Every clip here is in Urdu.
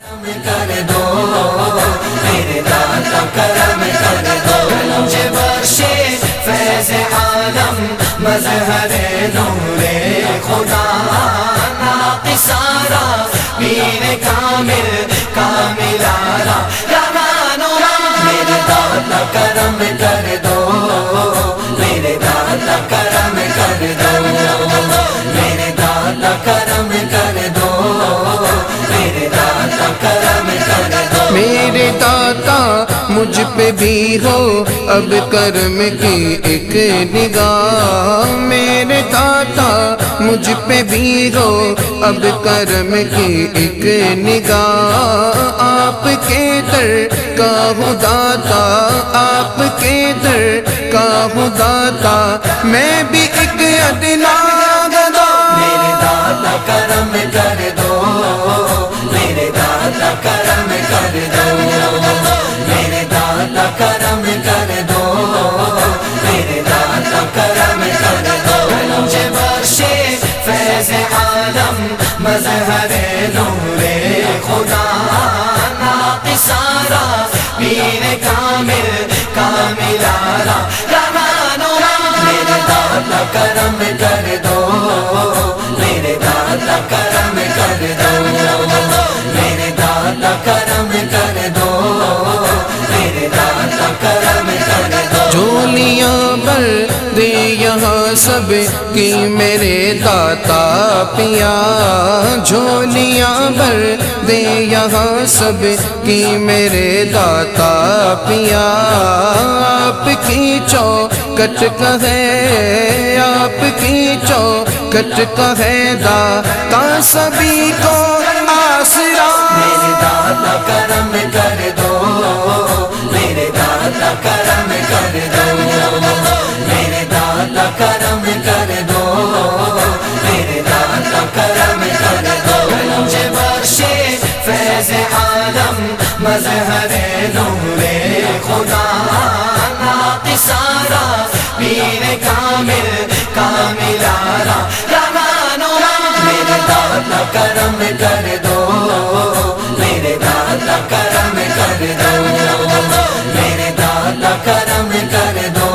کر دو میرے داتا کرم کر دو مجھے بخشے فیض عالم مظہر نور خدا ناقصارا پیر کامل کاملارا رحمانو میرے داتا کرم کر دو میرے داتا کرم کر دو میرے داتا کرم کر دو میرے داتا کرم کر دو میرے داتا مجھ پہ بھی ہو اب کرم کی ایک نگاہ میرے داتا مجھ پہ بھی ہو اب کرم کی ایک نگاہ آپ کے در کا ہوں داتا آپ کے در کا ہوں داتا میں بھی ایک ادنا گدا میرے داتا کرم کر دو میرے داتا کرم کر دو میرے داتا کرم کر دو میرے داتا کرم کر دو مجھے بخشے فیض عالم مظہر نور خدا ناقصارا پیر کامل کاملارا رحمانو میرے داتا کرم کر دو میرے داتا کرم کر دو میرے داتا کرم کر دو میرے داتا کرم کر دو جھولیاں بھر دے یہاں سب کی میرے داتا پیا جھولیاں بھر دے یہاں سب کی میرے داتا پیا آپ کی چوکٹ کا ہے آپ کی چوکٹ کا ہے داتا سبھی کو آسرا میرے داتا کرم کر دو میرے داتا کرم کر دو میرے داتا کرم کر دو میرے داتا کرم کر دو مجھے بخشے فیض عالم مظہر نور خدا ناقصارا پیر کامل کاملارا رحمانو میرے داتا کرم کر دو میرے داتا کرم کر دو میرے داتا کرم کر دو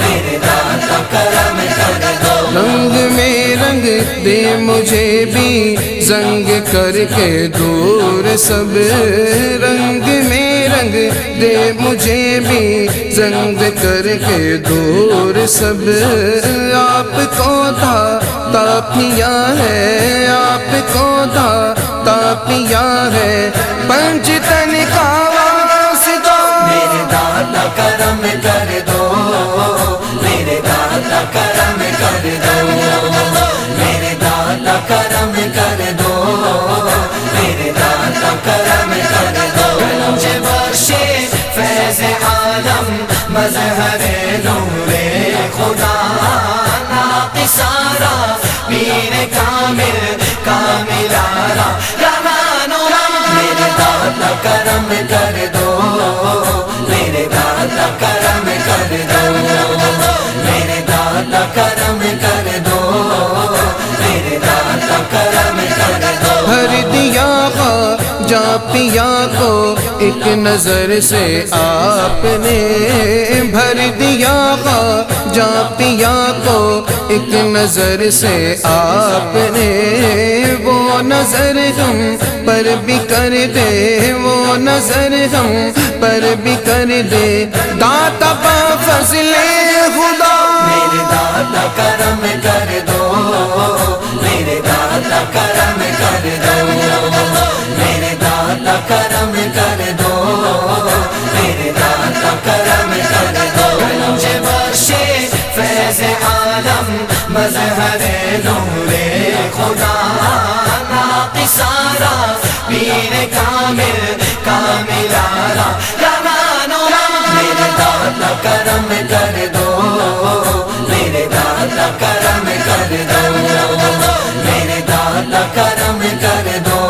میرے داتا کرم کر دو رنگ میں رنگ دے مجھے بھی زنگ کر کے دور سب رنگ میں رنگ دے مجھے بھی زنگ کر کے دور سب آپ کو داتا پیا ہے آپ کو داتا پیا ہے پنج تن کا واسطہ میرے داتا کرم کر دو میرے داتا کرم کر دو میرے داتا کرم کر دو میرے داتا کرم کر دو مجھے بخشے فیض عالم مظہر نور خدا ناقصارا پیر کامل کاملارا رحمانو میرے داتا کرم کر دو میرے داتا کرم کر دو میرے داتا کرم کر دو میرے داتا کرم کر دو بھر دیا جا پیا کو ایک نظر سے آپ نے بھر دیا جا پیا کو ایک نظر سے آپ نے وہ نظر ہم پر بھی کر دے وہ نظر ہم پر بھی کر دے داتا با فضل خدا میرے داتا کرم کر دو میرے داتا کرم کر دو میرے داتا کرم کر دو میرے داتا کرم کر دو مجھے بخشے فیض عالم مظہر نور خدا ناقصارا پیر کامل کاملارا رحمانو میرے داتا کرم کر دو میرے داتا کرم کر دو میرے داتا کرم کر دو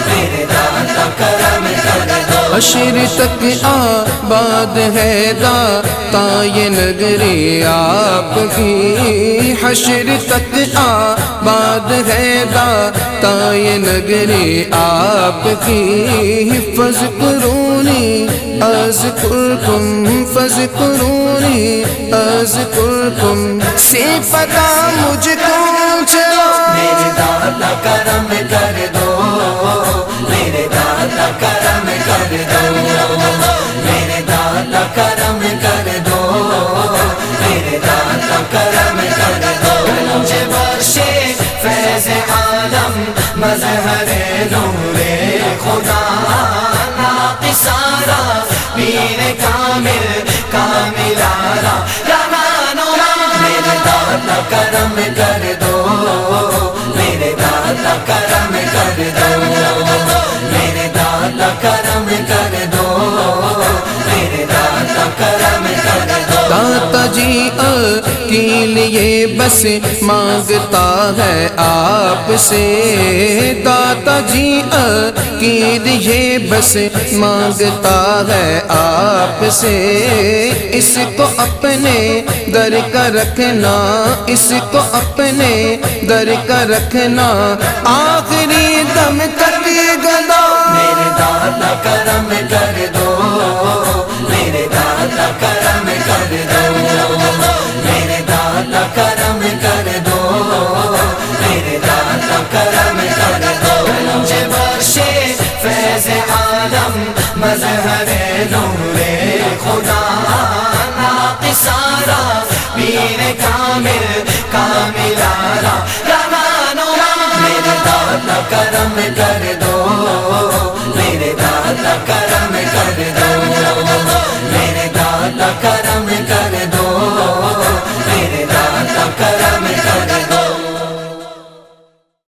میرے داتا کرم کر دو حشر تک آباد ہے داتا یہ نگری آپ کی، حشر تک آباد ہے داتا یہ نگری آپ کی، فاذکرونی اذکرکم فاذکرونی اذکرکم، سے پتہ مجھ کو چلا میرے داتا کرم کر دو، میرے داتا کرم کر دو، میرے داتا کرم کر دو، میرے داتا کرم کر دو، مجھے بخشے فیض عالم مظہر نور خدا، ناقصارا پیر کامل کاملارا رمانو، میرے داتا کرم کر دو، میرے داتا کرم کر دو، میرے داتا کرم کر دو، میرے داتا کرم کر دو۔ داتا جی کے لیے بس مانگتا ہے آپ سے، داتا جی کے لیے بس مانگتا ہے آپ سے، اس کو اپنے در کا رکھنا، اس کو اپنے در کا رکھنا، آخری دم تک گدا میرے داتا کرم کر دو، میرے داتا کرم کر دو، میرے داتا کرم کر دو، میرے داتا کرم کر دو، مجھے بخشے فیض عالم مظہر نور خدا، ناقصارا پیر کامل کاملارا رمانو، میرے داتا کرم کر دو، میرے داتا کرم کر دو، میرے داتا کرم کر دو، میرے داتا کرم